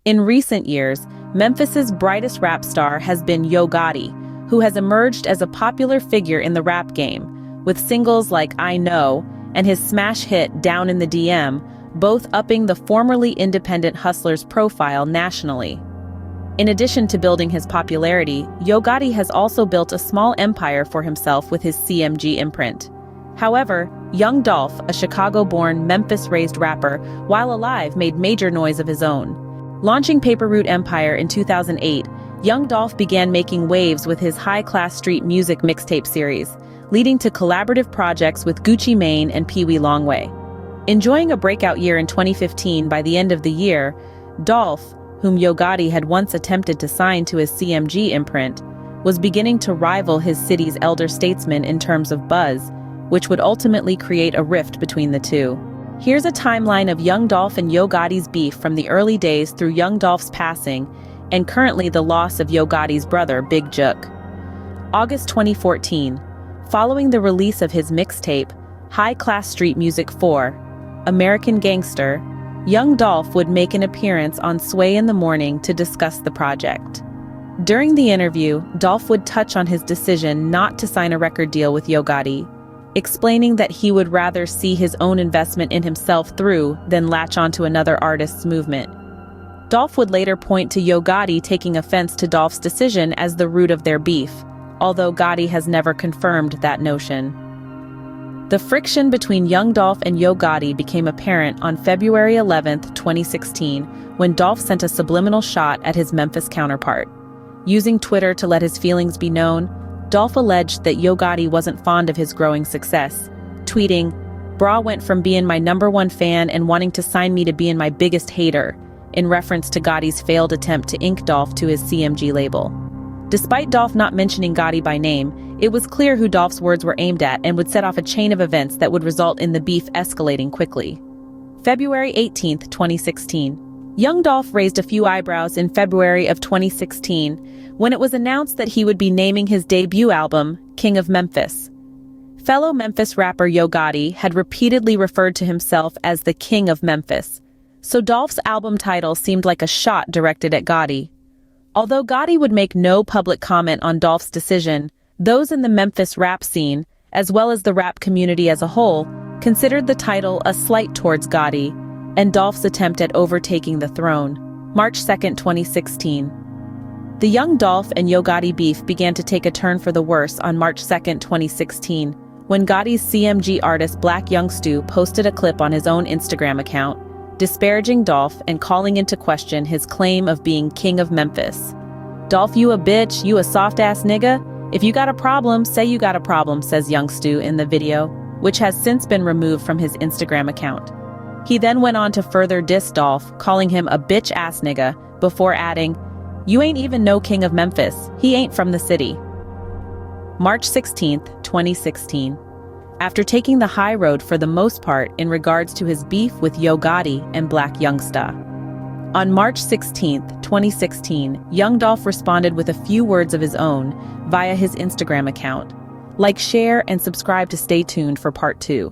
In recent years, Memphis's brightest rap star has been Yo Gotti, who has emerged as a popular figure in the rap game, with singles like I Know and his smash hit Down in the DM, both upping the formerly independent hustler's profile nationally. In addition to building his popularity, Yo Gotti has also built a small empire for himself with his CMG imprint. However, Young Dolph, a Chicago-born, Memphis-raised rapper, while alive made major noise of his own. Launching Paper Route Empire in 2008, Young Dolph began making waves with his high-class street music mixtape series, leading to collaborative projects with Gucci Mane and Pee Wee Longway. Enjoying a breakout year in 2015, by the end of the year, Dolph, whom Yo Gotti had once attempted to sign to his CMG imprint, was beginning to rival his city's elder statesman in terms of buzz, which would ultimately create a rift between the two. Here's a timeline of Young Dolph and Yo Gotti's beef from the early days through Young Dolph's passing and currently the loss of Yo Gotti's brother, Big Jook. August 2014. Following the release of his mixtape, High Class Street Music 4, American Gangster, Young Dolph would make an appearance on Sway in the Morning to discuss the project. During the interview, Dolph would touch on his decision not to sign a record deal with Yo Gotti, explaining that he would rather see his own investment in himself through than latch onto another artist's movement. Dolph would later point to Yo Gotti taking offense to Dolph's decision as the root of their beef, although Gotti has never confirmed that notion. The friction between Young Dolph and Yo Gotti became apparent on February 11, 2016, when Dolph sent a subliminal shot at his Memphis counterpart. Using Twitter to let his feelings be known, Dolph alleged that Yo Gotti wasn't fond of his growing success, tweeting, "Bra went from being my #1 fan and wanting to sign me to being my biggest hater," in reference to Gotti's failed attempt to ink Dolph to his CMG label. Despite Dolph not mentioning Gotti by name, it was clear who Dolph's words were aimed at and would set off a chain of events that would result in the beef escalating quickly. February 18, 2016. Young Dolph raised a few eyebrows in February of 2016 when it was announced that he would be naming his debut album, King of Memphis. Fellow Memphis rapper Yo Gotti had repeatedly referred to himself as the King of Memphis, so Dolph's album title seemed like a shot directed at Gotti. Although Gotti would make no public comment on Dolph's decision, those in the Memphis rap scene, as well as the rap community as a whole, considered the title a slight towards Gotti and Dolph's attempt at overtaking the throne. March 2, 2016. The Young Dolph and Yo Gotti beef began to take a turn for the worse on March 2, 2016, when Gotti's CMG artist Black Young Stu posted a clip on his own Instagram account, disparaging Dolph and calling into question his claim of being King of Memphis. "Dolph, you a bitch, you a soft-ass nigga? If you got a problem, say you got a problem," says Young Stu in the video, which has since been removed from his Instagram account. He then went on to further diss Dolph, calling him a bitch-ass nigga, before adding, "You ain't even no King of Memphis. He ain't from the city." March 16, 2016. After taking the high road for the most part in regards to his beef with Yo Gotti and Black Youngsta. On March 16, 2016, Young Dolph responded with a few words of his own via his Instagram account. Like, share, and subscribe to stay tuned for part 2.